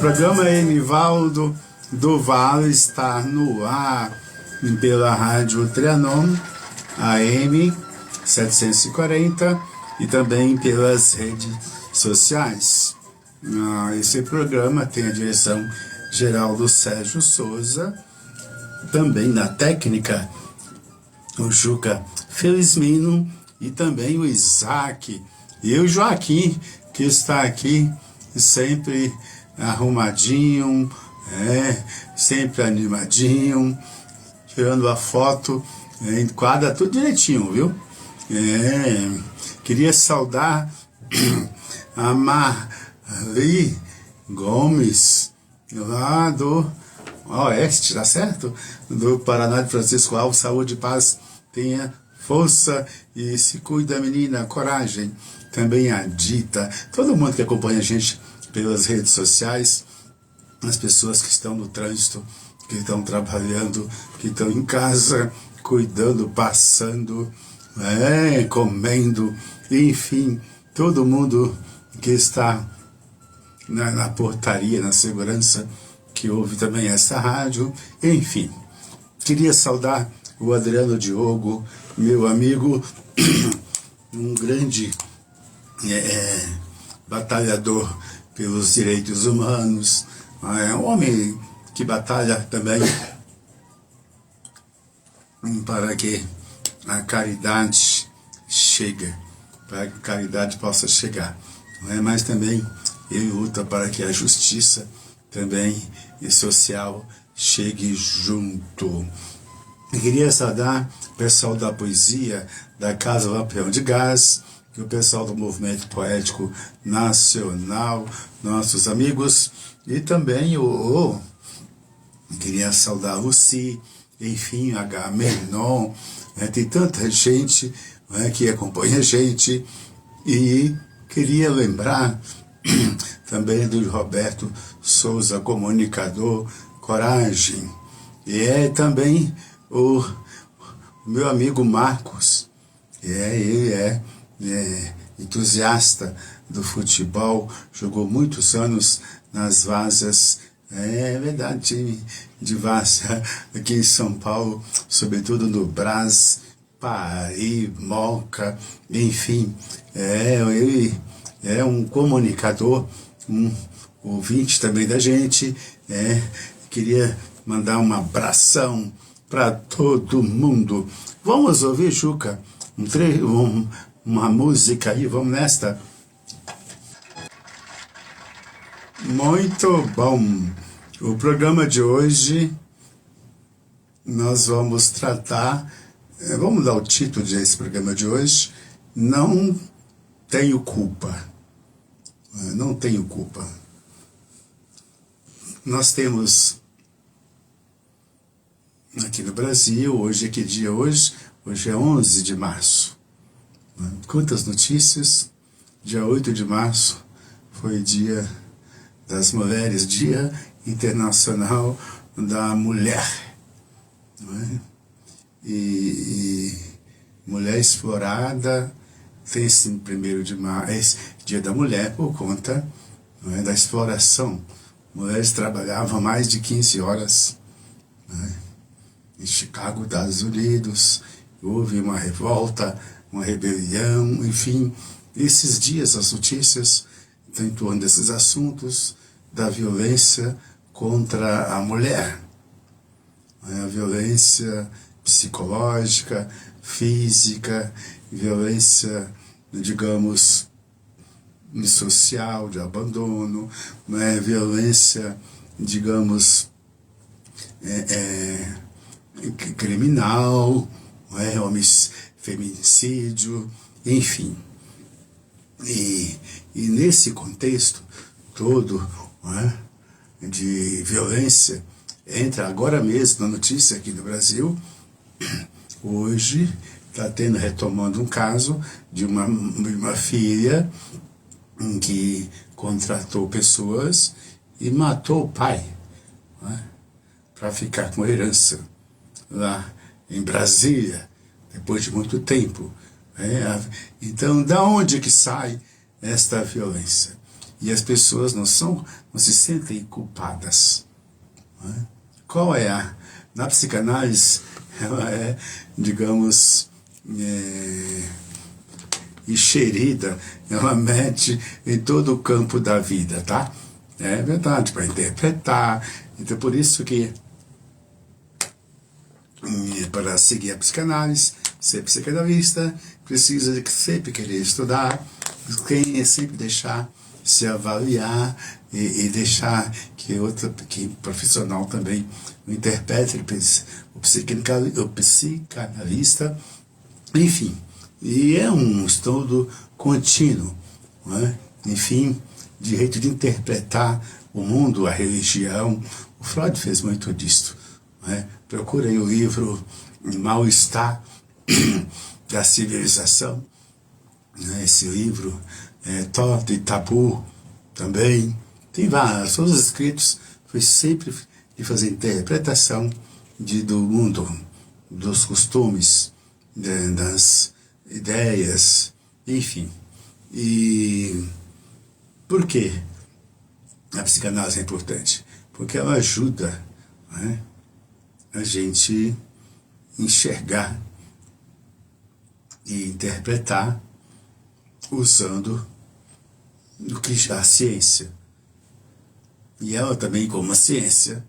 programa Enivaldo do Vale está no ar pela Rádio Trianon, AM 740 e também pelas redes sociais. Esse programa tem a direção geral do Sérgio Souza, também na técnica o Juca Felizmino e também o Isaac e o Joaquim, que está aqui sempre arrumadinho, sempre animadinho, tirando a foto, enquadra tudo direitinho, viu? Queria saudar a Marli Gomes, lá do Oeste, tá certo? Do Paraná de Francisco Alves. Saúde e paz, tenha força e se cuida, menina, coragem. Também a Dita, todo mundo que acompanha a gente pelas redes sociais, as pessoas que estão no trânsito, que estão trabalhando, que estão em casa, cuidando, passando, comendo, enfim, todo mundo que está na portaria, na segurança, que ouve também essa rádio, enfim. Queria saudar o Adriano Diogo, meu amigo, um grande batalhador pelos direitos humanos, um homem que batalha também para que a caridade chegue, para que a caridade possa chegar, mas também ele luta para que a justiça também e social chegue junto. Eu queria saudar o pessoal da poesia da Casa Lampião de Gás, que o pessoal do Movimento Poético Nacional, nossos amigos, e também queria saudar a Lucy, enfim, H. Menon, tem tanta gente que acompanha a gente, e queria lembrar também do Roberto Souza, comunicador, coragem, e também o meu amigo Marcos, ele é entusiasta do futebol, jogou muitos anos nas Vazas, verdade, time de Várzea aqui em São Paulo, sobretudo no Brás, Paris, Moca, enfim, ele é um comunicador, um ouvinte também da gente, queria mandar um abração para todo mundo. Vamos ouvir, Juca, uma música aí, vamos nesta? Muito bom. O programa de hoje nós vamos tratar, vamos dar o título desse programa de hoje, Não Tenho Culpa. Não tenho culpa. Nós temos aqui no Brasil, hoje é que dia hoje? Hoje é 11 de março. Quantas notícias? Dia 8 de março foi dia das mulheres, Dia Internacional da Mulher. E mulher explorada, tem esse 1º de março, Dia da Mulher, por conta da exploração. Mulheres trabalhavam mais de 15 horas. Em Chicago, Estados Unidos, houve uma revolta, uma rebelião, enfim. Esses dias as notícias estão em torno desses assuntos, da violência contra a mulher. A violência psicológica, física, violência, digamos, social, de abandono, violência, digamos, criminal, feminicídio, enfim. E nesse contexto todo de violência, entra agora mesmo na notícia aqui no Brasil, hoje está retomando um caso de uma filha que contratou pessoas e matou o pai, para ficar com a herança lá em Brasília, depois de muito tempo. Então, da onde que sai esta violência? e as pessoas não se sentem culpadas. Né? Qual é na psicanálise, ela é, digamos, enxerida, ela mete em todo o campo da vida, tá? É verdade, para interpretar. Então, por isso que, para seguir a psicanálise, ser psicanalista, precisa de sempre querer estudar, sempre deixar se avaliar e deixar que profissional também o interprete, o psicanalista, enfim. E é um estudo contínuo, né? Enfim, direito de interpretar o mundo, a religião. O Freud fez muito disso. Né? Procurem o livro Mal-Estar da Civilização. Né? Esse livro Torto e Tabu também. Tem vários, todos os escritos foi sempre de fazer interpretação do mundo, dos costumes, das ideias, enfim. E por que a psicanálise é importante? Porque ela ajuda, né, a gente enxergar e interpretar usando o que já a ciência. E ela também, como a ciência,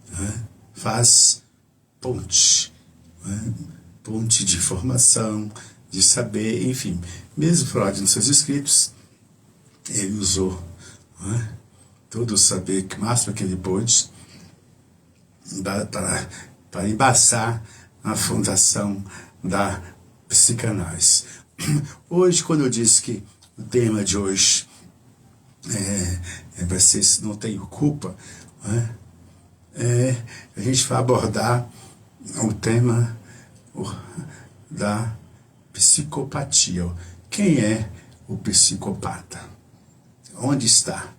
né, faz ponte, né, ponte de informação, de saber, enfim. Mesmo Freud, nos seus escritos, ele usou, né, todo o saber máximo que ele pôde para embaçar a fundação da psicanálise. Hoje, quando eu disse que o tema de hoje vai ser Se Não Tenho Culpa, né, a gente vai abordar o tema da psicopatia. Quem é o psicopata? Onde está?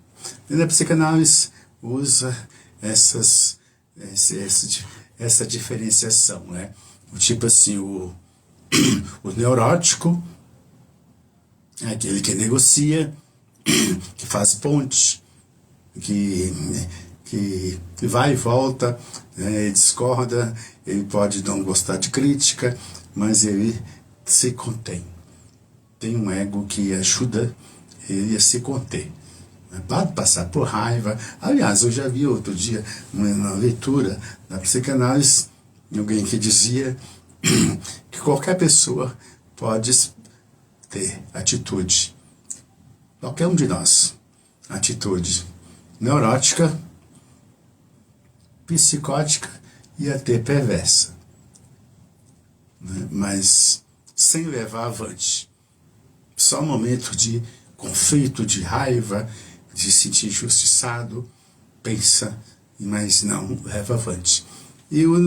A psicanálise usa essa diferenciação, né? Tipo assim, o neurótico é aquele que negocia, que faz ponte, que vai e volta, discorda, ele pode não gostar de crítica, mas ele se contém. Tem um ego que ajuda ele a se conter. Pode passar por raiva. Aliás, eu já vi outro dia, na leitura da psicanálise, alguém que dizia que qualquer pessoa pode ter atitude, qualquer um de nós, atitude neurótica, psicótica e até perversa, né? Mas sem levar avante. Só um momento de conflito, de raiva, de se sentir injustiçado, pensa, mas não leva avante. E o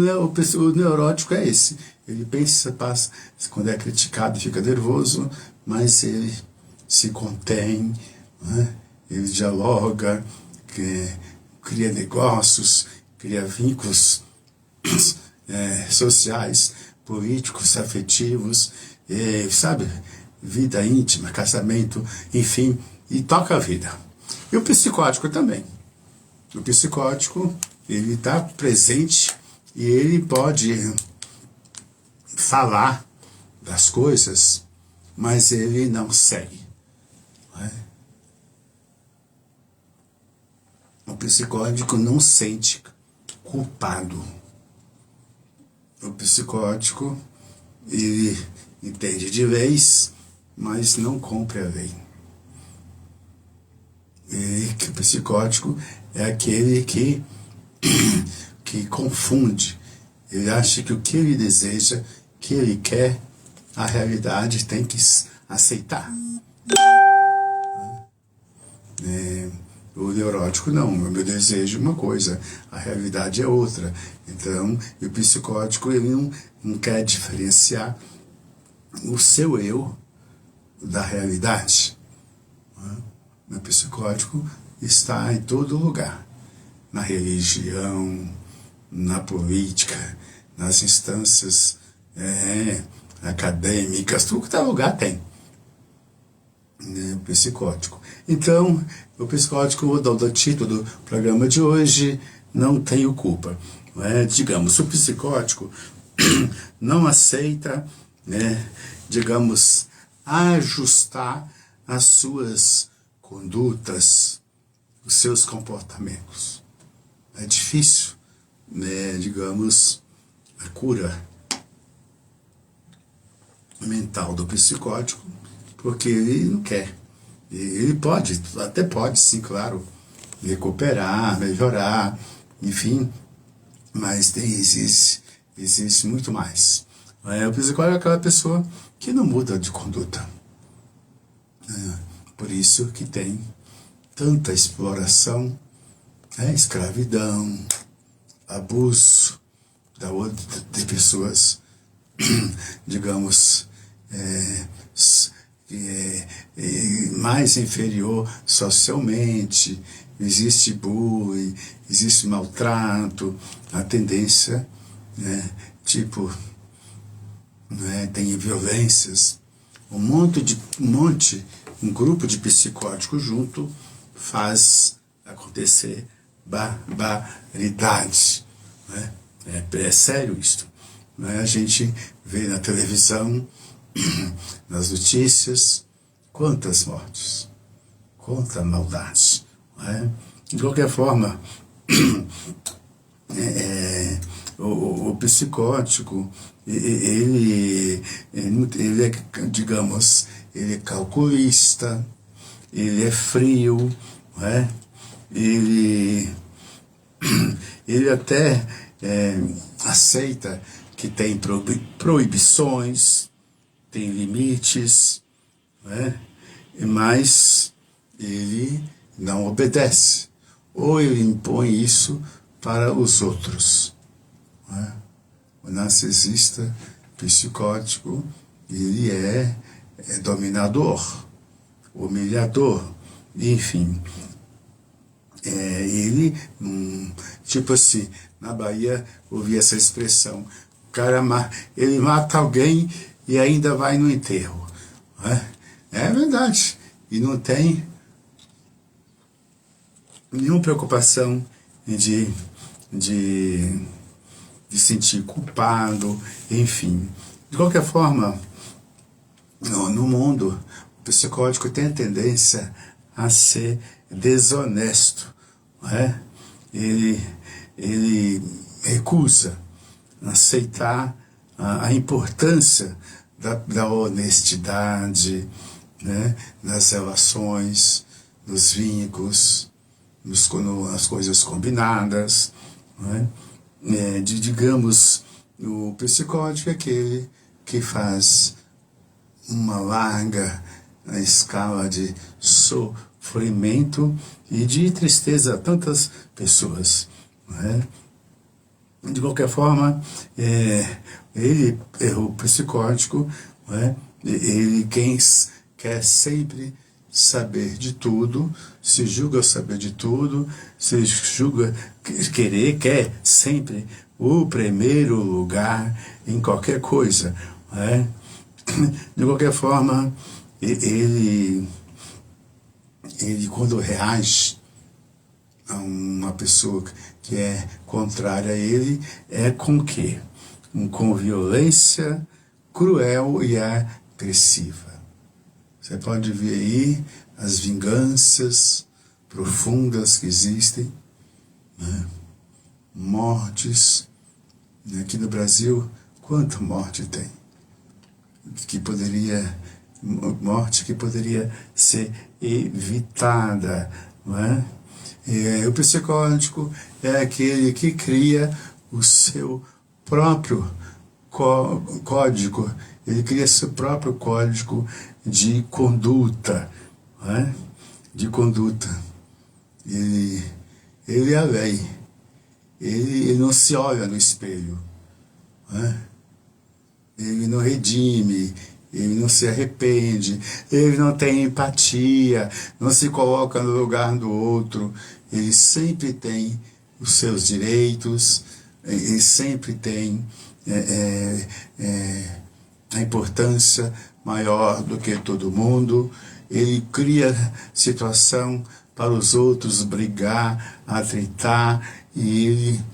neurótico é esse. Ele pensa, passa, quando é criticado fica nervoso, mas ele se contém, né? Ele dialoga, cria negócios, cria vínculos sociais, políticos, afetivos, sabe? Vida íntima, casamento, enfim, e toca a vida. E o psicótico também. O psicótico, ele está presente e ele pode falar das coisas, mas ele não segue. Não é? O psicótico não sente culpado. O psicótico, ele entende de leis, mas não cumpre a lei. E que o psicótico é aquele que confunde. Ele acha que o que ele deseja, que ele quer, a realidade tem que aceitar. O neurótico não, o meu desejo é uma coisa, a realidade é outra. Então, o psicótico ele não quer diferenciar o seu eu da realidade. O psicótico está em todo lugar, na religião, na política, nas instâncias acadêmicas, tudo que tá lugar tem. O psicótico. Então, o psicótico, vou dar o título do programa de hoje, não tenho culpa. Não é? Digamos, o psicótico não aceita, né, digamos, ajustar as suas condutas, os seus comportamentos. É difícil, né, digamos, a cura mental do psicótico, porque ele não quer. Ele pode, até pode, sim, claro, recuperar, melhorar, enfim, mas existe muito mais. O psicólogo é aquela pessoa que não muda de conduta. Por isso que tem tanta exploração, escravidão, abuso de pessoas, digamos, mais inferior socialmente, existe bullying, existe maltrato, a tendência, tipo, tem violências, um grupo de psicóticos junto faz acontecer barbaridades. É sério isto. A gente vê na televisão, nas notícias, quantas mortes, quanta maldade. De qualquer forma, o psicótico, ele é, digamos, ele é calculista, ele é frio, ele até aceita que tem proibições, tem limites, mas ele não obedece, ou ele impõe isso para os outros. O narcisista psicótico, ele é dominador, humilhador, enfim. Ele, tipo assim, na Bahia ouvi essa expressão, o cara ele mata alguém e ainda vai no enterro. É verdade, e não tem nenhuma preocupação de sentir culpado, enfim. De qualquer forma, no mundo, o psicótico tem a tendência a ser desonesto. Ele recusa aceitar a importância da honestidade, nas relações, nos vínculos, nas coisas combinadas. Digamos, o psicótico é aquele que faz uma larga escala de sofrimento e de tristeza a tantas pessoas. De qualquer forma, o psicótico, ele quer sempre saber de tudo, se julga saber de tudo, se julga quer sempre o primeiro lugar em qualquer coisa. De qualquer forma, ele quando reage a uma pessoa que é contrária a ele, é com o quê? Com violência cruel e agressiva. Você pode ver aí as vinganças profundas que existem, mortes. Aqui no Brasil, quanta morte tem? Morte que poderia ser evitada. O psicótico é aquele que cria o seu próprio código, ele cria seu próprio código de conduta, de conduta. Ele é a lei, ele não se olha no espelho, ele não redime, ele não se arrepende, ele não tem empatia, não se coloca no lugar do outro, ele sempre tem os seus direitos, ele sempre tem a importância maior do que todo mundo, ele cria situação para os outros brigar, atritar, e ele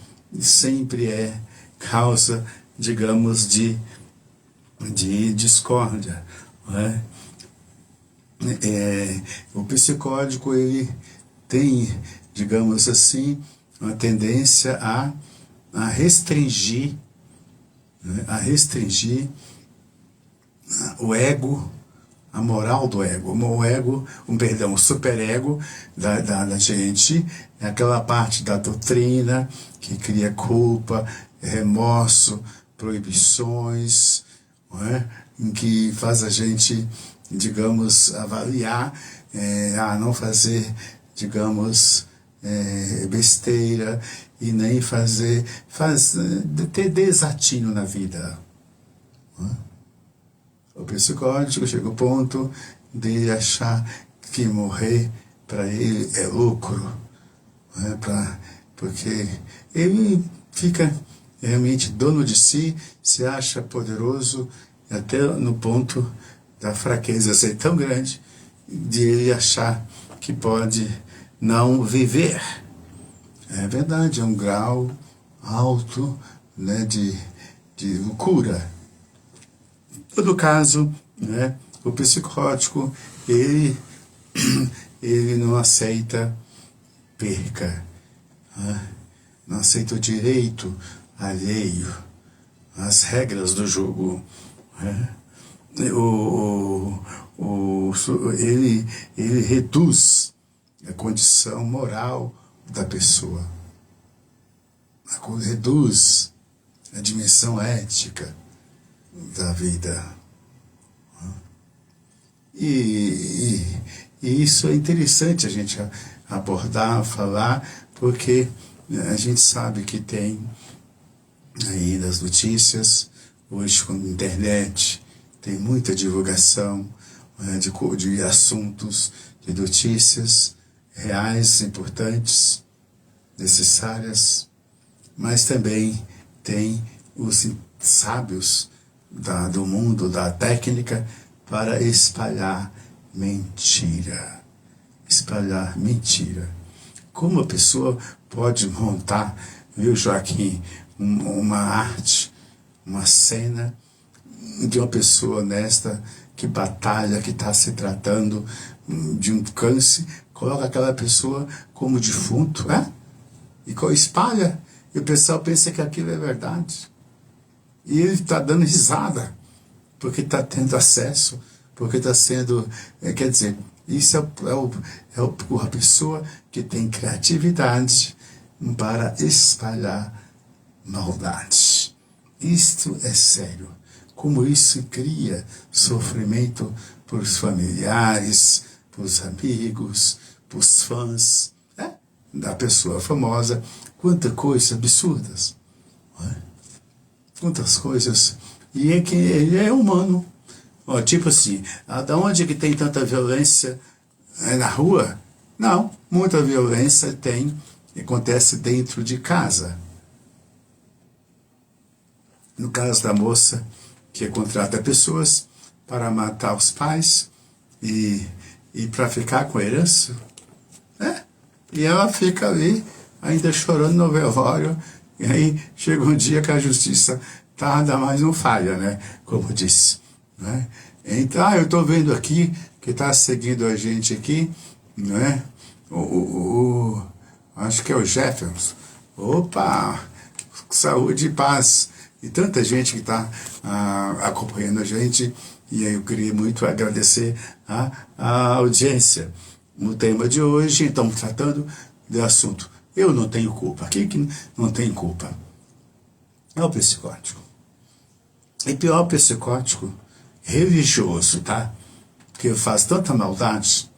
sempre é causa, digamos, de discórdia. Não é? O psicótico, ele tem, digamos assim, uma tendência a restringir, né? A restringir o ego, a moral do ego. O ego, o superego da gente, é aquela parte da doutrina que cria culpa, remorso, proibições, não é? Em que faz a gente, digamos, avaliar, não fazer, digamos, besteira, e nem ter desatino na vida. Não é? O psicótico chega ao ponto de achar que morrer para ele é lucro, né? Porque ele fica realmente dono de si, se acha poderoso, até no ponto da fraqueza ser tão grande, de ele achar que pode não viver. É verdade, é um grau alto, né, de loucura. Em todo caso, né, o psicótico, ele não aceita perca, né? Não aceita o direito alheio, as regras do jogo. Né? Ele reduz a condição moral da pessoa, reduz a dimensão ética da vida. E isso é interessante a gente abordar, falar, porque a gente sabe que tem aí nas notícias, hoje com a internet, tem muita divulgação de assuntos, de notícias reais, importantes, necessárias, mas também tem os sábios do mundo, da técnica, para espalhar mentira. Espalhar mentira. Como a pessoa pode montar, viu, Joaquim, uma arte, uma cena de uma pessoa honesta que batalha, que está se tratando de um câncer, coloca aquela pessoa como defunto, e espalha, e o pessoal pensa que aquilo é verdade. E ele está dando risada, porque está tendo acesso, porque está sendo, quer dizer, isso é a pessoa que tem criatividade para espalhar maldade. Isto é sério. Como isso cria sofrimento para os familiares, para os amigos, para os fãs, da pessoa famosa. Quantas coisas absurdas. Quantas coisas. E é que ele é humano. Tipo assim, da onde que tem tanta violência na rua? Não, muita violência acontece dentro de casa. No caso da moça que contrata pessoas para matar os pais e para ficar com a herança, e ela fica ali ainda chorando no velório, e aí chega um dia que a justiça tarda, mas não falha, né? Como disse. Né? Então, eu estou vendo aqui que está seguindo a gente aqui, né? Acho que é o Jefferson. Opa! Saúde e paz. E tanta gente que está acompanhando a gente, e aí eu queria muito agradecer a audiência. No tema de hoje, estamos tratando do assunto eu não tenho culpa. Quem que não tem culpa? É o psicótico. E pior, o psicótico religioso, tá? Que faz tanta maldade,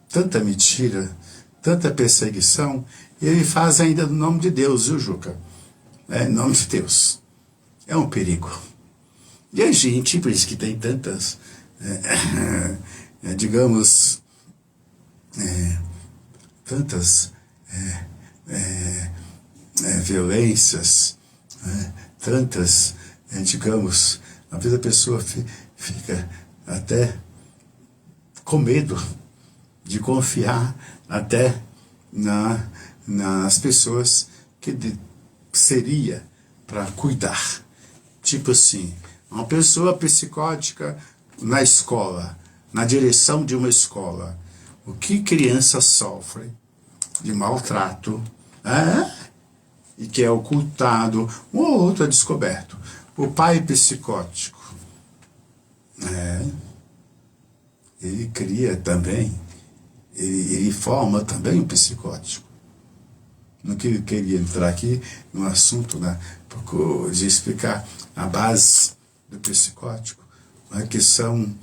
tanta mentira, tanta perseguição, e ele faz ainda no nome de Deus, viu, Juca? Em nome de Deus. É um perigo. E a gente, por isso que tem tantas, digamos, tantas violências, tantas, digamos, a vida da pessoa fica até com medo de confiar até nas pessoas que seria para cuidar. Tipo assim, uma pessoa psicótica na escola, na direção de uma escola. O que criança sofre de maltrato, e que é ocultado, um ou outro é descoberto. O pai psicótico, ele cria também, ele forma também um psicótico. Não queria entrar aqui no assunto, né, de explicar a base do psicótico, que são,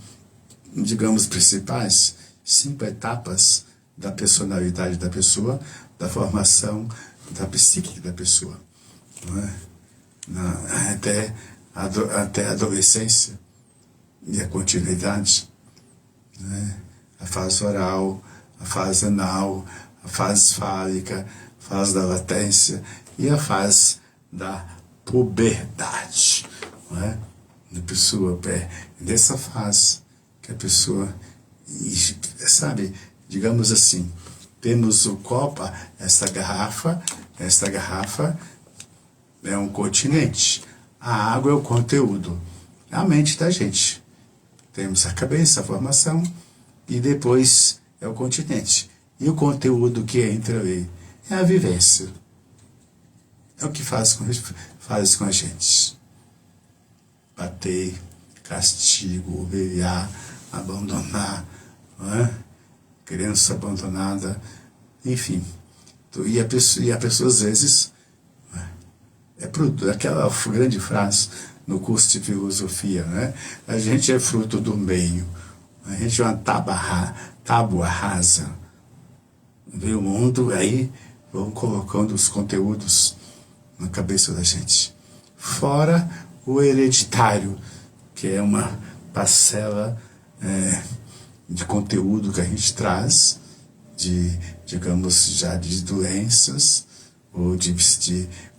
digamos, principais 5 etapas da personalidade da pessoa, da formação da psique da pessoa, até a adolescência e a continuidade, a fase oral, a fase anal, a fase fálica, a fase da latência e a fase da puberdade. A pessoa, nessa fase que a pessoa, sabe, digamos assim, temos o copo, esta garrafa é um continente, a água é o conteúdo, é a mente da gente. Temos a cabeça, a formação, e depois é o continente. E o conteúdo que entra ali é a vivência. É o que faz com a gente. Bater, castigo, humilhar, abandonar, criança abandonada, enfim. E a pessoa às vezes, aquela grande frase no curso de filosofia, a gente é fruto do meio, a gente é uma tábua rasa. Vê o mundo, aí vão colocando os conteúdos na cabeça da gente. Fora o hereditário, que é uma parcela de conteúdo que a gente traz, digamos, já de doenças, ou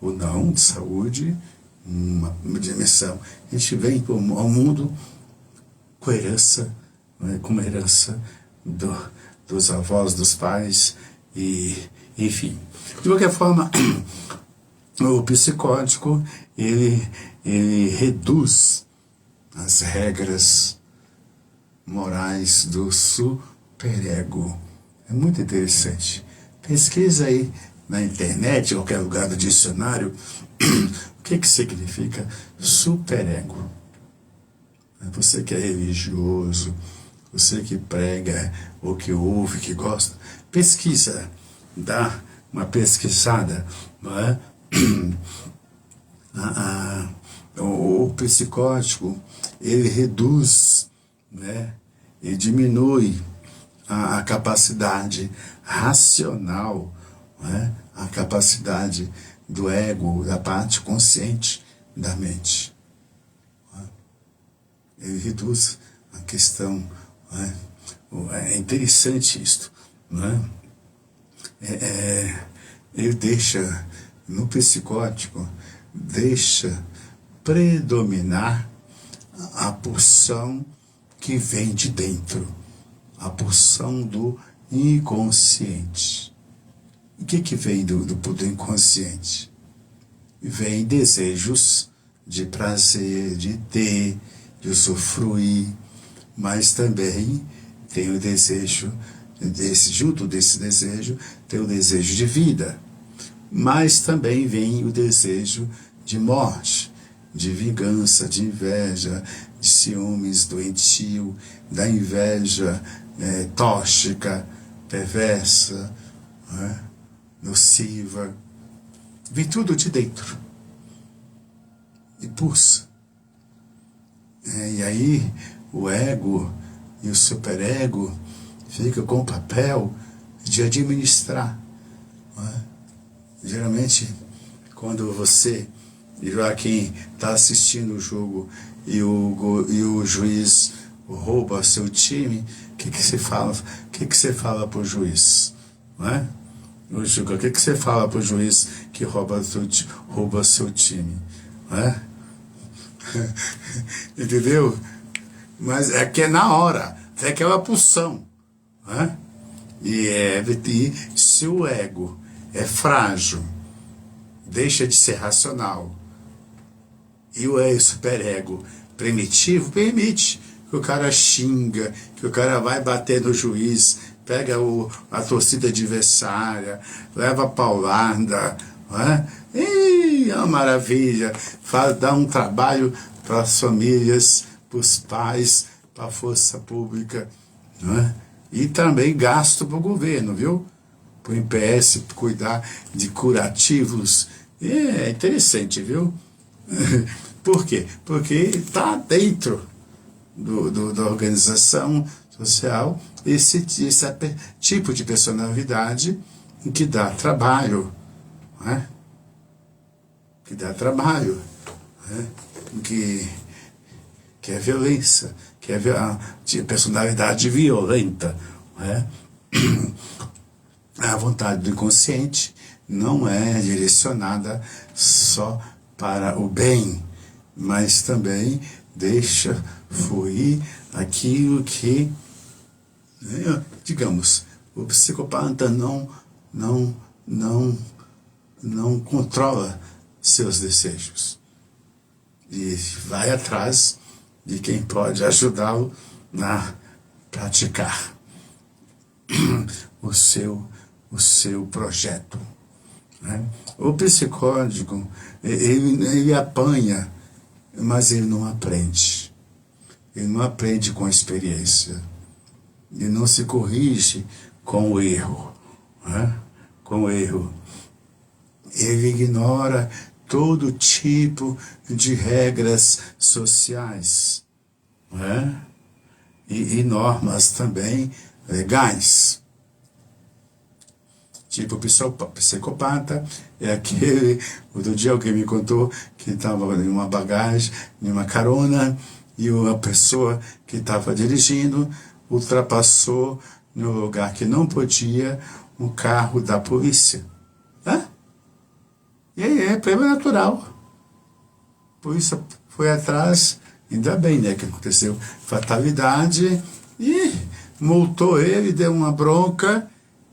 ou não, de saúde, uma dimensão. A gente vem ao mundo com herança, com uma herança dos avós, dos pais, e enfim. De qualquer forma, o psicótico, ele reduz as regras morais do superego. É muito interessante. Pesquisa aí na internet, em qualquer lugar do dicionário, o que significa superego. Você que é religioso, você que prega, ou que ouve, que gosta, pesquisa, dá uma pesquisada, O psicótico, ele reduz, e diminui a capacidade racional, a capacidade do ego, da parte consciente da mente. Ele reduz a questão, é interessante isto, ele deixa, no psicótico, deixa predominar a porção que vem de dentro, a porção do inconsciente. O que vem do inconsciente? Vem desejos de prazer, de ter, de usufruir, mas também tem o desejo, junto desse desejo, tem o desejo de vida, mas também vem o desejo de morte, de vingança, de inveja, de ciúmes doentio, da inveja tóxica, perversa, nociva. Vem tudo de dentro e pulsa. E aí o ego e o superego ficam com o papel de administrar. Geralmente, quando você, Joaquim, está assistindo o jogo e o juiz rouba seu time, o que você fala? O que você fala para o juiz? O que você fala para o juiz que rouba seu time? Entendeu? Mas é que é na hora. é aquela pulsão, né? E se o ego é frágil, deixa de ser racional, e o superego primitivo permite que o cara xinga, que o cara vai bater no juiz, pega a torcida adversária, leva a paulada, né? E é uma maravilha, dá um trabalho para as famílias, para os pais, para a força pública, né? E também gasto para o governo, viu? Para o INPS cuidar de curativos. É interessante, viu? Por quê? Porque está dentro da organização social esse tipo de personalidade que dá trabalho, né? Que dá trabalho, né? Que é violência, que é de personalidade violenta, né? A vontade do inconsciente não é direcionada só para o bem, mas também deixa fluir aquilo que, digamos, o psicopata não controla seus desejos e vai atrás de quem pode ajudá-lo a praticar o seu projeto, né? O psicótico, ele apanha, mas ele não aprende. Ele não aprende com a experiência. Ele não se corrige com o erro, né? Com o erro. Ele ignora todo tipo de regras sociais, né? E normas também legais. Tipo, o psicopata é aquele... Outro dia alguém me contou que estava em uma bagagem, em uma carona, e uma pessoa que estava dirigindo ultrapassou no lugar que não podia um carro da polícia. Hã? E aí é problema natural. A polícia foi atrás, ainda bem, né, que aconteceu fatalidade, e multou ele, deu uma bronca,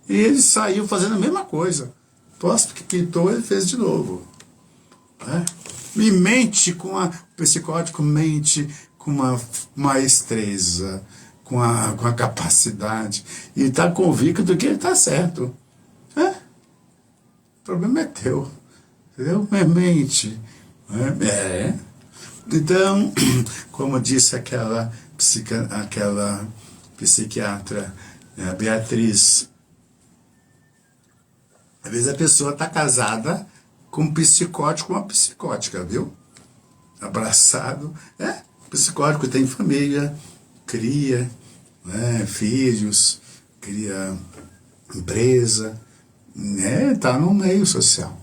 e ele saiu fazendo a mesma coisa. Posto que quitou, ele fez de novo. Né? E mente o psicótico mente com uma maestreza, com a capacidade, e está convicto que ele está certo. O problema é teu. Entendeu? Mas mente. Né? Então, como disse aquela psiquiatra, a Beatriz, às vezes a pessoa está casada com um psicótico, uma psicótica, viu? Abraçado. Psicótico tem família, cria, né, filhos, cria empresa, né, tá no meio social.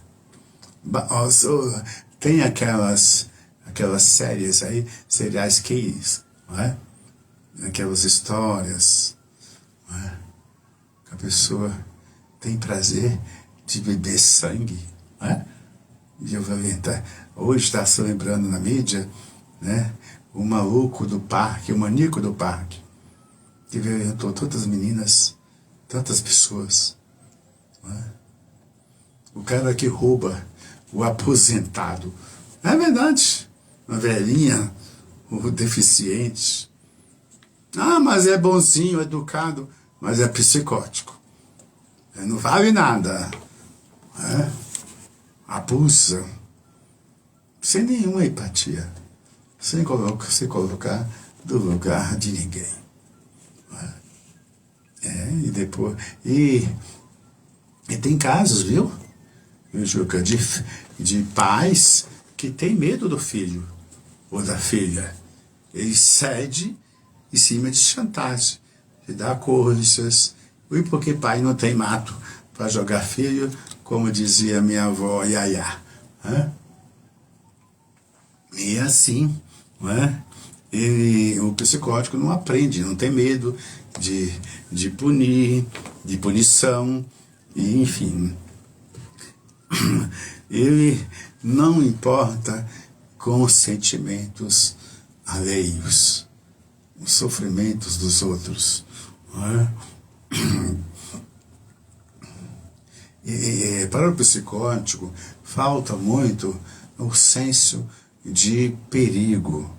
Tem aquelas séries aí, seriais killers, não é? Aquelas histórias, não é? Que a pessoa tem prazer de beber sangue, não é? Hoje está se lembrando na mídia, né? O maluco do parque, o maníaco do parque, que violentou tantas meninas, tantas pessoas, não é? O cara que rouba o aposentado, é verdade, uma velhinha, o deficiente. Mas é bonzinho, educado, mas é psicótico. Não vale nada. Abusa, sem nenhuma empatia, sem se colocar do lugar de ninguém. E depois... E tem casos, viu? Juca, de pais que têm medo do filho ou da filha. Ele cede em cima de chantagem, de dar coisas. E porque pai não tem mato para jogar filho, como dizia minha avó Yaya. E assim, não é? O psicótico não aprende, não tem medo de punir, de punição, e, enfim. Ele não importa com os sentimentos alheios. os sofrimentos dos outros. Não é? E para o psicótico, falta muito o senso de perigo.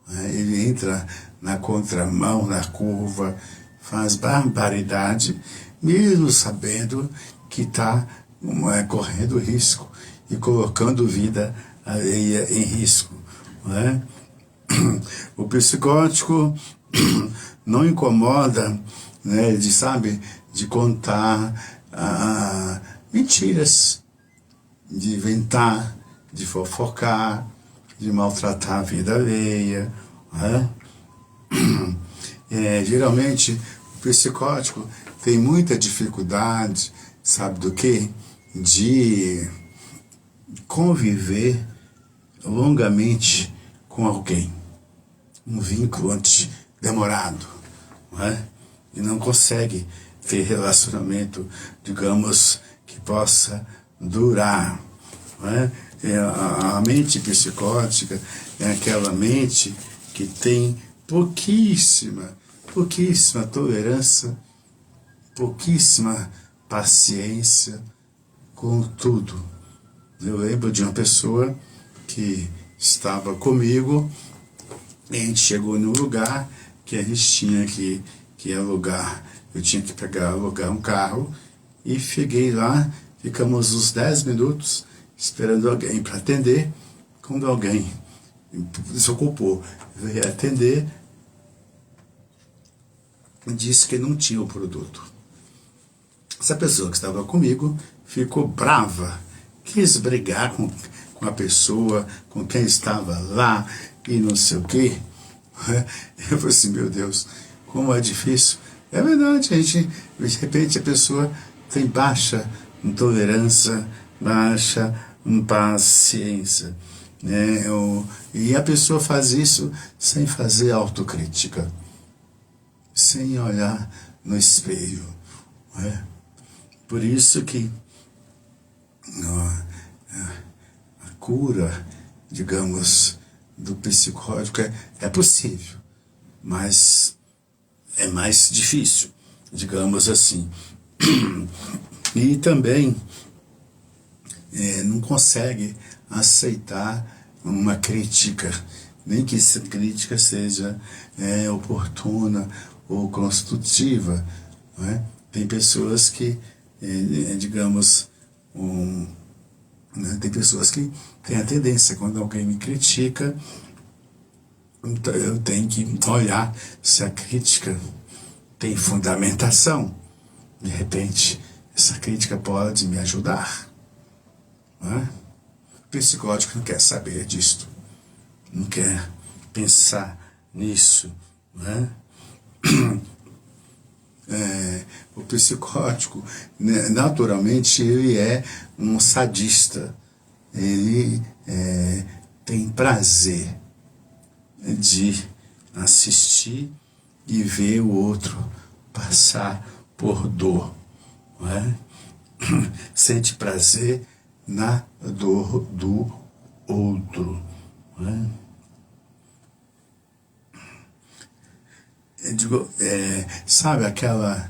Ele entra na contramão, na curva, faz barbaridade, mesmo sabendo que está correndo risco e colocando vida alheia em risco. Não é? O psicótico não incomoda, né, de contar mentiras, de inventar, de fofocar, de maltratar a vida alheia. Né? Geralmente, o psicótico tem muita dificuldade, sabe do quê? De conviver longamente com alguém. Um vínculo demorado. Não é? E não consegue ter relacionamento, digamos, que possa durar. Não é? A mente psicótica é aquela mente que tem pouquíssima tolerância, pouquíssima paciência com tudo. Eu lembro de uma pessoa que estava comigo, e a gente chegou num lugar que a gente tinha que alugar. Eu tinha que alugar um carro, e cheguei lá, ficamos uns 10 minutos esperando alguém para atender. Quando alguém desocupou, veio atender, disse que não tinha o produto. Essa pessoa que estava comigo ficou brava, quis brigar com a pessoa, com quem estava lá, e não sei o quê. Eu falei assim, meu Deus, como é difícil. É verdade, de repente a pessoa tem baixa tolerância, baixa paciência. Né? E a pessoa faz isso sem fazer autocrítica, sem olhar no espelho. Né? Por isso que a cura, digamos, do psicótico é possível, mas é mais difícil, digamos assim. E também não consegue aceitar uma crítica, nem que essa crítica seja oportuna ou construtiva. Não é? Tem pessoas que, digamos, tem pessoas que têm a tendência, quando alguém me critica, eu tenho que olhar se a crítica tem fundamentação. De repente, essa crítica pode me ajudar. Não é? O psicótico não quer saber disso, não quer pensar nisso. Não é? O psicótico, naturalmente, ele é um sadista. Ele tem prazer de assistir e ver o outro passar por dor. Não é? Sente prazer na dor do outro. Não é? Eu digo, sabe aquela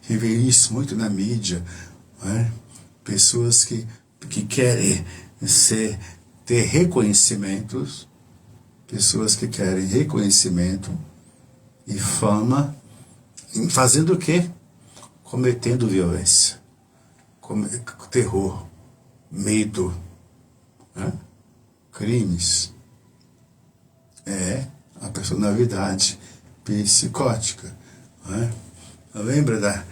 revelia-se muito na mídia, não é? Pessoas que querem ter reconhecimentos, pessoas que querem reconhecimento e fama, fazendo o quê? Cometendo violência, terror, medo, né? Crimes. É a personalidade psicótica. Né? Lembra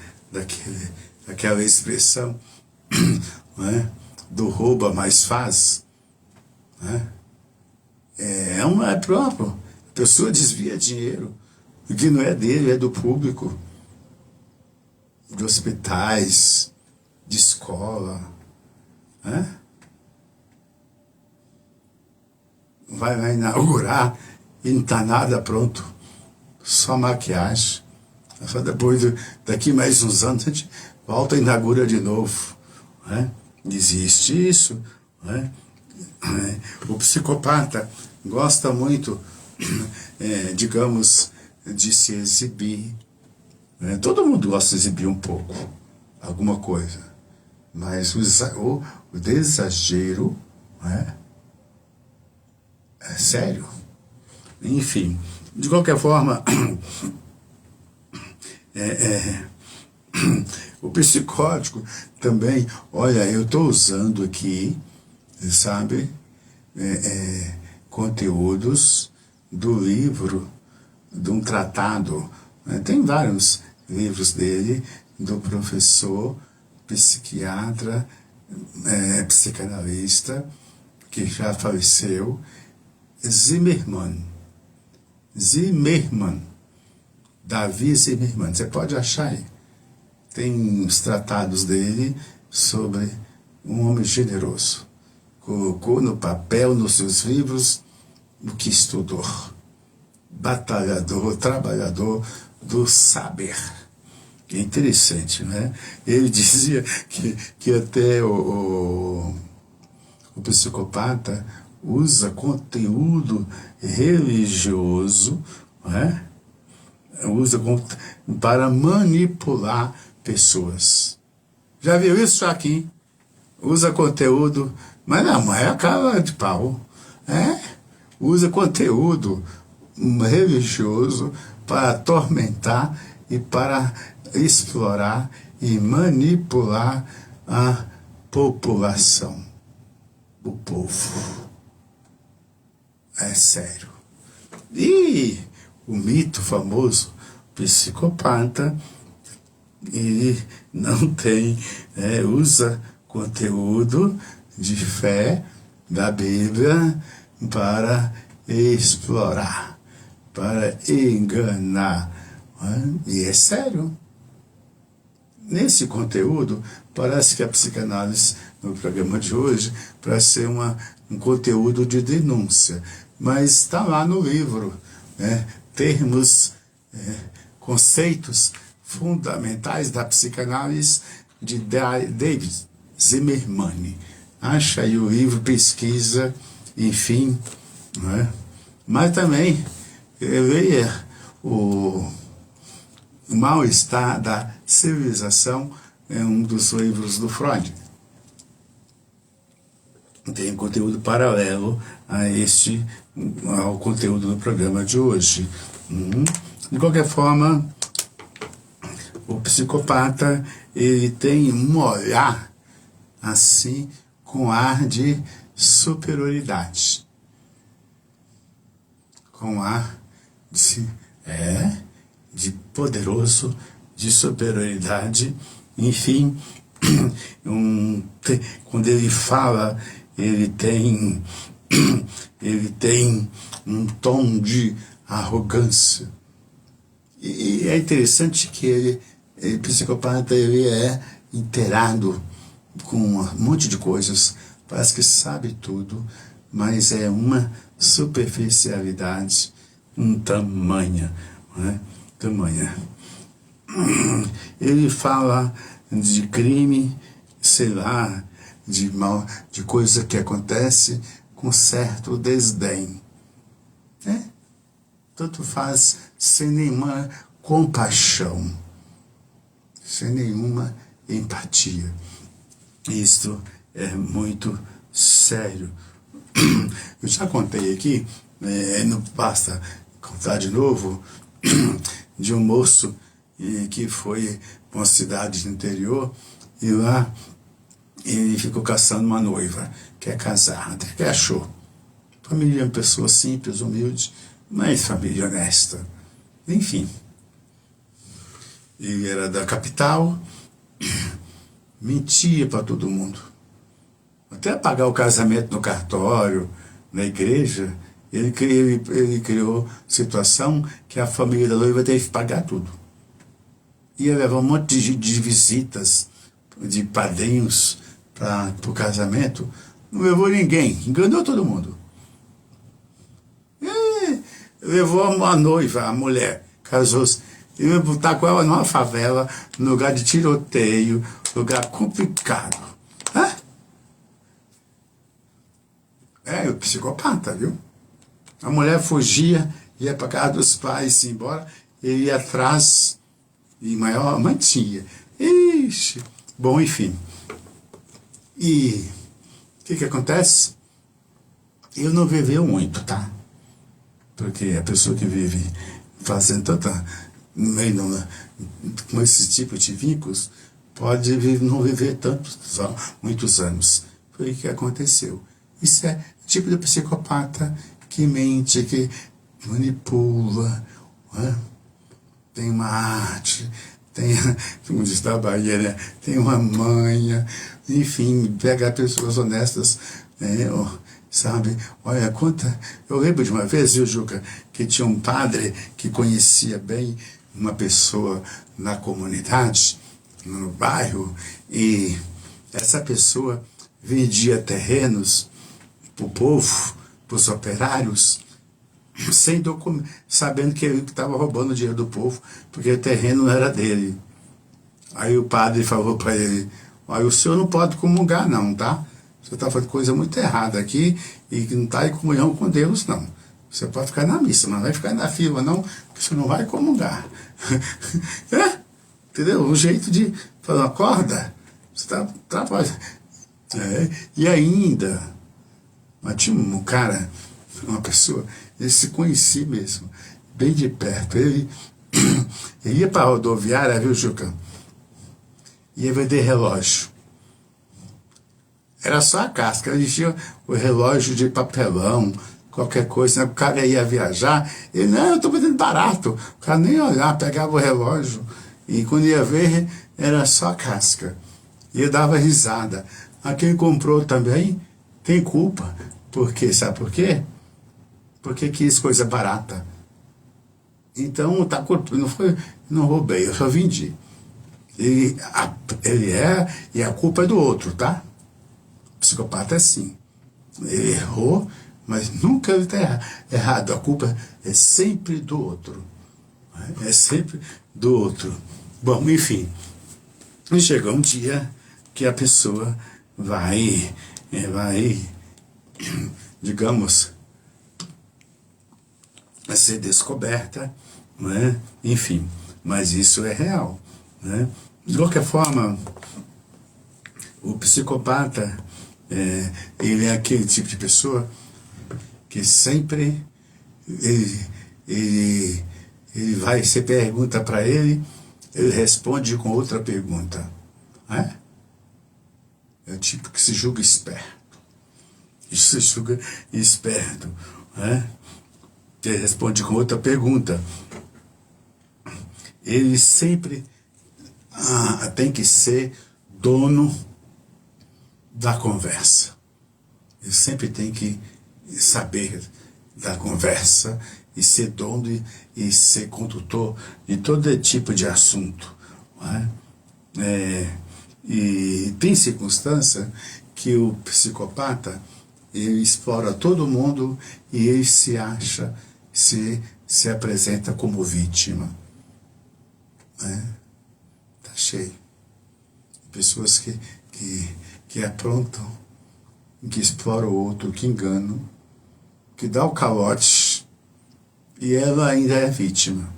daquela expressão, né? Do rouba mais faz? Né? É próprio. A pessoa desvia dinheiro, o que não é dele, é do público, de hospitais, de escola. Né? Vai inaugurar e não está nada pronto, só maquiagem. Só depois, daqui mais uns anos, a gente volta e inaugura de novo. Né? Existe isso. Né? O psicopata gosta muito digamos, de se exibir. Todo mundo gosta de exibir um pouco, alguma coisa. Mas o desexagero é sério. Enfim, de qualquer forma, o psicótico também, olha, eu estou usando aqui, sabe, conteúdos do livro, de um tratado, tem vários livros dele, do professor, psiquiatra, psicanalista, que já faleceu, Zimmermann, Davi Zimmermann, você pode achar aí. Tem os tratados dele sobre um homem generoso. Colocou no papel, nos seus livros, o que estudou. Batalhador, trabalhador do saber. É interessante, né? Ele dizia que até o psicopata usa conteúdo religioso, né? Usa para manipular pessoas. Já viu isso, Joaquim? Usa conteúdo, mas não é a cara de pau. Usa conteúdo religioso para atormentar e para explorar e manipular a população, o povo. É sério. E o mito famoso, psicopata, ele não tem, usa conteúdo de fé da Bíblia para explorar, para enganar. E é sério. Nesse conteúdo, parece que a psicanálise, no programa de hoje, parece ser um conteúdo de denúncia. Mas está lá no livro, termos, conceitos fundamentais da psicanálise de David Zimmermann. Acha aí o livro, pesquisa, enfim. Mas também leia o Mal-Estar da Civilização, é um dos livros do Freud. Tem conteúdo paralelo ao conteúdo do programa de hoje. De qualquer forma, o psicopata, ele tem um olhar assim, com ar de superioridade. Com ar de poderoso, de superioridade, enfim, quando ele fala, ele tem um tom de arrogância. E é interessante que ele psicopata, ele é inteirado com um monte de coisas, parece que sabe tudo, mas é uma superficialidade tamanha. Ele fala de crime, sei lá, de mal, de coisa que acontece com certo desdém. Tanto faz, sem nenhuma compaixão, sem nenhuma empatia. Isto é muito sério. Eu já contei aqui, não basta contar de novo, de um moço que foi para uma cidade do interior e lá ele ficou caçando uma noiva, quer casar, até que achou. Família, uma pessoa simples, humilde, mas família honesta. Enfim, ele era da capital, mentia para todo mundo. Até pagar o casamento no cartório, na igreja, ele criou situação que a família da noiva teve que pagar tudo. Ia levar um monte de visitas, de padrinhos para o casamento, não levou ninguém, enganou todo mundo. Levou a noiva, a mulher, casou-se, e ia botar com ela numa favela, num lugar de tiroteio, lugar complicado. É o psicopata, viu? A mulher fugia, ia para casa dos pais, ia embora, ele ia atrás e maior mantinha. Ixi, bom, enfim. E o que acontece? Ele não viveu muito, tá? Porque a pessoa que vive fazendo tanta, com esse tipo de vínculos, pode não viver muitos anos. Foi o que aconteceu. Isso é tipo de psicopata que mente, que manipula, né? Tem uma arte, tem, como diz da Bahia, né? Tem uma manha, enfim, pega pessoas honestas, né? Sabe? Olha, eu lembro de uma vez, viu, Juca, que tinha um padre que conhecia bem uma pessoa na comunidade, no bairro, e essa pessoa vendia terrenos para o povo, para os operários, sem documento, sabendo que ele estava roubando o dinheiro do povo, porque o terreno não era dele. Aí o padre falou para ele: olha, o senhor não pode comungar não, tá? Você está fazendo coisa muito errada aqui e não está em comunhão com Deus, não. Você pode ficar na missa, mas não vai ficar na fila, não, porque você não vai comungar. Entendeu? Um jeito de falar, acorda, você está trabalhando. E ainda, mas tinha um cara, uma pessoa, ele se conhecia mesmo, bem de perto. Ele ia para a rodoviária, viu, Juca? Ia vender relógio. Era só a casca, ele tinha o relógio de papelão, qualquer coisa, né? O cara ia viajar, ele, não, eu estou vendendo barato. O cara nem olhar, pegava o relógio, e quando ia ver, era só a casca. E eu dava risada. A quem comprou também tem culpa. Por quê? Sabe por quê? Porque quis coisa barata. Então, tá, não roubei, eu só vendi. Ele e a culpa é do outro, tá? O psicopata é assim. Ele errou, mas nunca ele está errado. A culpa é sempre do outro. É sempre do outro. Bom, enfim. E chegou um dia que a pessoa vai, digamos, ser descoberta, né? Enfim. Mas isso é real, né? De qualquer forma, o psicopata, ele é aquele tipo de pessoa que sempre ele vai, você pergunta para ele responde com outra pergunta. Né? É o tipo que se julga esperto. Isso se julga esperto. Né? Ele responde com outra pergunta. Ele sempre tem que ser dono da conversa. Ele sempre tem que saber da conversa e ser dono e ser condutor de todo tipo de assunto. Não é? E tem circunstância que o psicopata ele explora todo mundo e ele se acha, se apresenta como vítima. Tá cheio. Pessoas que aprontam, que exploram o outro, que enganam, que dá o calote e ela ainda é vítima.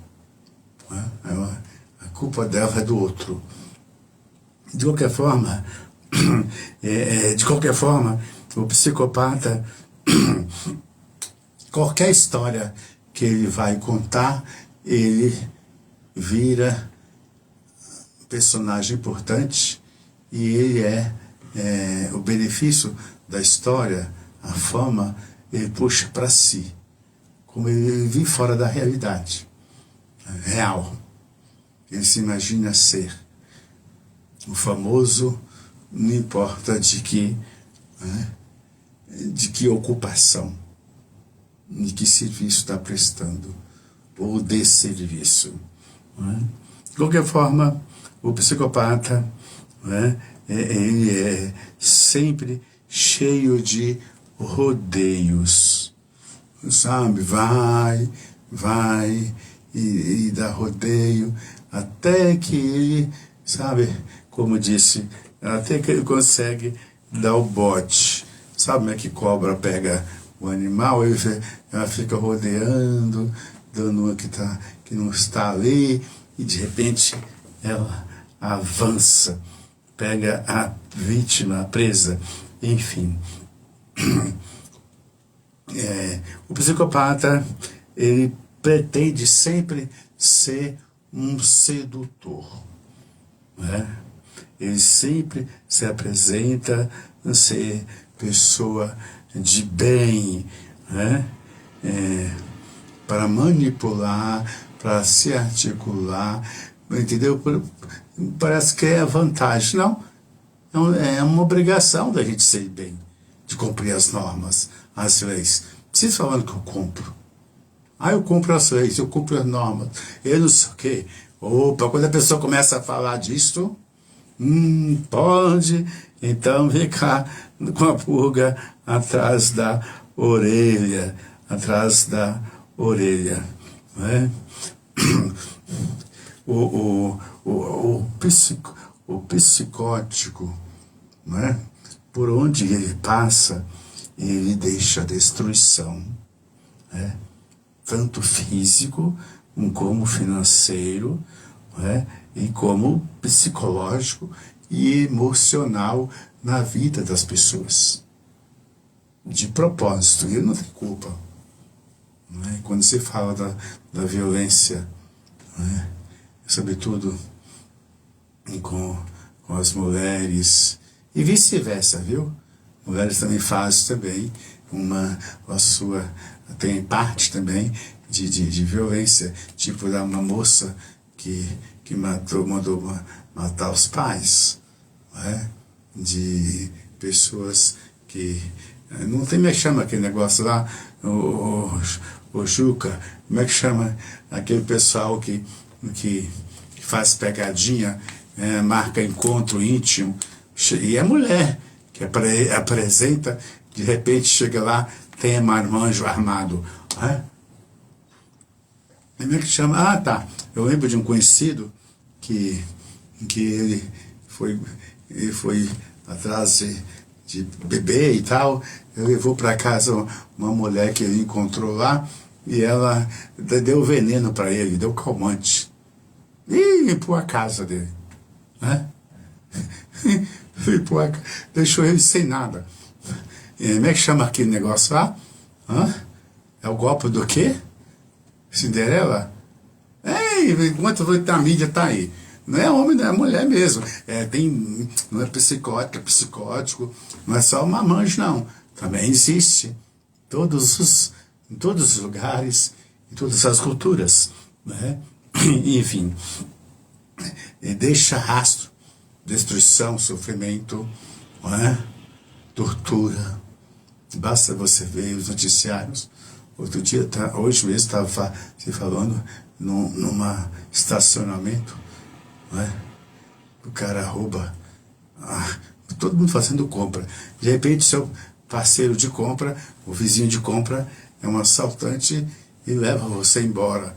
A culpa dela é do outro. De qualquer forma, o psicopata, qualquer história que ele vai contar, ele vira personagem importante e ele o benefício da história, a fama, ele puxa para si, como ele vive fora da realidade real. Ele se imagina ser o famoso, não importa de que ocupação, de que serviço está prestando, ou desserviço. De qualquer forma, o psicopata ele é sempre cheio de rodeios, sabe? Vai e dá rodeio até que ele, sabe, como disse, até que ele consegue dar o bote. Sabe como é que cobra pega o animal, ela fica rodeando, dando uma que não está ali, e de repente ela avança, pega a vítima, a presa, enfim. O psicopata, ele pretende sempre ser um sedutor, né? Ele sempre se apresenta a ser pessoa de bem, né? Para manipular, para se articular, entendeu? Parece que é vantagem. Não, é uma obrigação da gente ser bem, de cumprir as normas, as leis. Vocês falando que eu cumpro. Eu cumpro as leis, eu cumpro as normas, eu não sei o quê. Opa, quando a pessoa começa a falar disso, pode, então ficar com a pulga atrás da orelha, né? O psicótico, né? Por onde ele passa, ele deixa destruição, né? Tanto físico como financeiro, né? E como psicológico e emocional na vida das pessoas. De propósito, ele não tem culpa. Né? Quando se fala da violência, né? Sobretudo com as mulheres, e vice-versa, viu? Mulheres também fazem também tem parte também de violência, tipo da uma moça que mandou matar os pais, né? De pessoas que não tem, como é que chama aquele negócio lá, o Juca, como é que chama aquele pessoal que faz pegadinha, marca encontro íntimo, e é mulher que apresenta, de repente chega lá, tem marmanjo armado, né? Como é que chama? Tá, eu lembro de um conhecido que ele foi atrás de bebê e tal, ele levou para casa uma mulher que ele encontrou lá, e ela deu veneno para ele, deu calmante, e limpou a casa dele, né? Deixou ele sem nada. Como é que chama aquele negócio lá? É o golpe do quê? Cinderela? Enquanto a mídia tá aí. Não é homem, não é mulher mesmo. Não é psicótico, é psicótico. Não é só uma marmanjo, não. Também existe. Em todos os lugares, em todas as culturas, né? Enfim. Deixa rastro, destruição, sofrimento, não é? Tortura. Basta você ver os noticiários. Hoje mesmo estava se falando numa estacionamento, né? O cara rouba, todo mundo fazendo compra. De repente, seu parceiro de compra, o vizinho de compra, é um assaltante e leva você embora,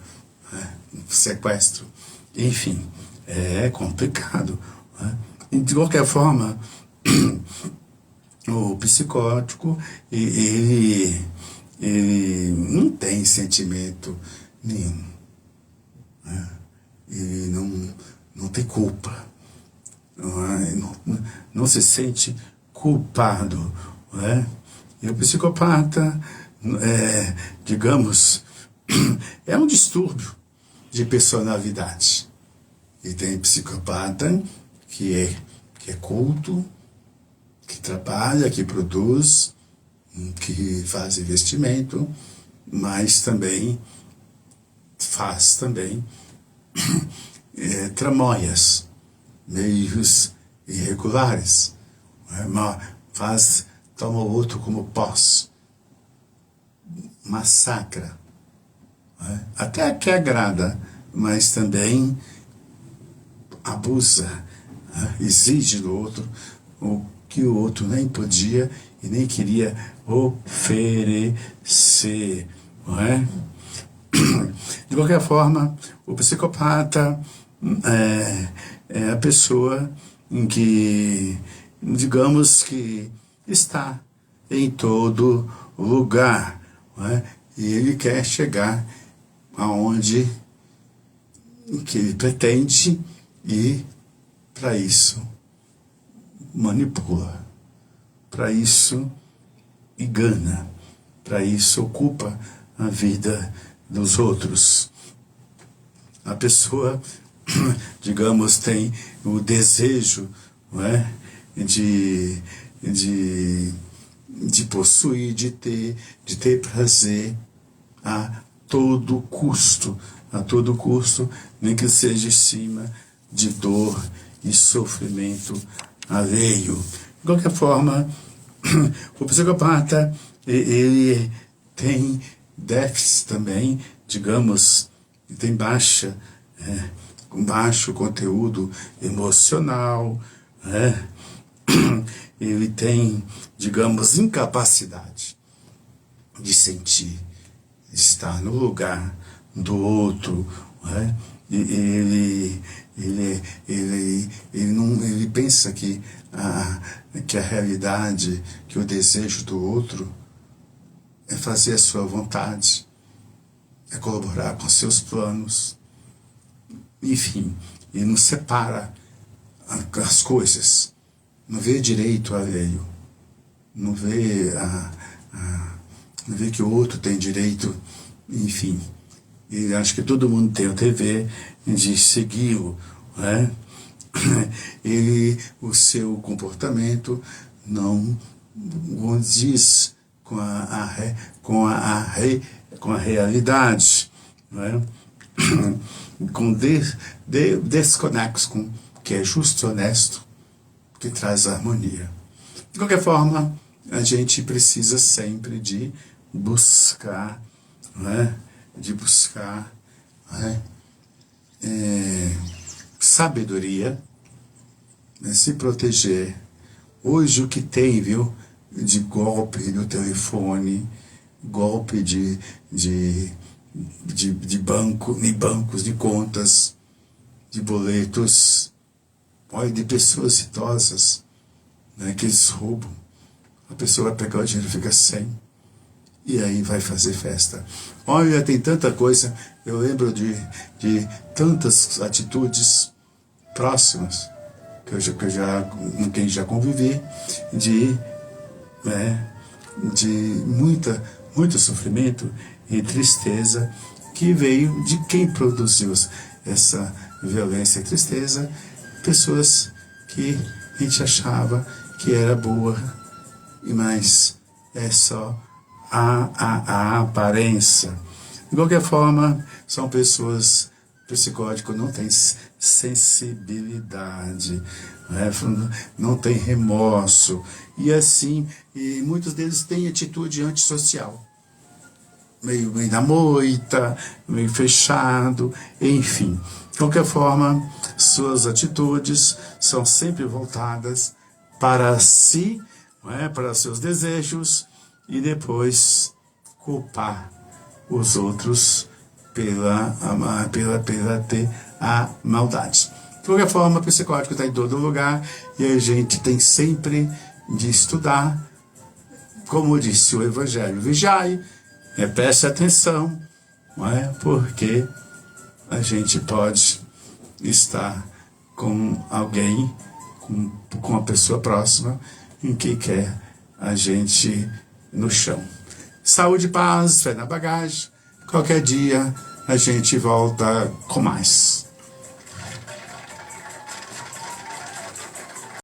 né? Sequestro. Enfim, é complicado, né? De qualquer forma, o psicótico, ele não tem sentimento nenhum, né? Ele não tem culpa, não se sente culpado, né? E o psicopata, digamos, é um distúrbio de personalidade. E tem psicopata que é culto, que trabalha, que produz, que faz investimento, mas também faz tramóias, meios irregulares, toma o outro como posse, massacra, até que agrada, mas também abusa, exige do outro o que o outro nem podia e nem queria oferecer, não é? De qualquer forma, o psicopata é a pessoa em que, digamos que está em todo lugar, não é? E ele quer chegar aonde que ele pretende e, para isso, manipula, para isso, engana, para isso, ocupa a vida dos outros. A pessoa, digamos, tem o desejo, não é? de possuir, de ter prazer a todo custo, nem que seja em cima de dor e sofrimento alheio. De qualquer forma, o psicopata, ele tem déficit também, digamos, tem baixo conteúdo emocional, né? Ele tem, digamos, incapacidade de sentir, estar no lugar do outro, né? Ele pensa que a realidade, que o desejo do outro é fazer a sua vontade, é colaborar com seus planos, enfim, ele não separa as coisas, não vê direito alheio, não vê que o outro tem direito, enfim. Ele acha que todo mundo tem o dever de segui-lo, né? O seu comportamento não condiz com a realidade, né? Desconexo com o que é justo e honesto, que traz harmonia. De qualquer forma, a gente precisa sempre de buscar, né? Né? Sabedoria, né? Se proteger. Hoje o que tem, viu, de golpe no telefone, golpe de bancos, de contas, de boletos, olha, de pessoas idosas, né, que eles roubam. A pessoa vai pegar o dinheiro e fica sem, e aí vai fazer festa. Olha, tem tanta coisa, eu lembro de tantas atitudes próximas, com quem já convivi, de muito sofrimento e tristeza que veio de quem produziu essa violência e tristeza, pessoas que a gente achava que era boa, mas é só a aparência. De qualquer forma, são pessoas psicóticas, não têm sensibilidade, não tem remorso, e assim, muitos deles têm atitude antissocial, meio na moita, meio fechado, enfim. De qualquer forma, suas atitudes são sempre voltadas para si, para seus desejos, e depois culpar os outros pela ter a maldade. De qualquer forma, o psicótico está em todo lugar e a gente tem sempre de estudar, como disse o Evangelho, vigiai, preste atenção, porque a gente pode estar com alguém, com uma pessoa próxima, em que quer a gente no chão. Saúde e paz, fé na bagagem. Qualquer dia a gente volta com mais.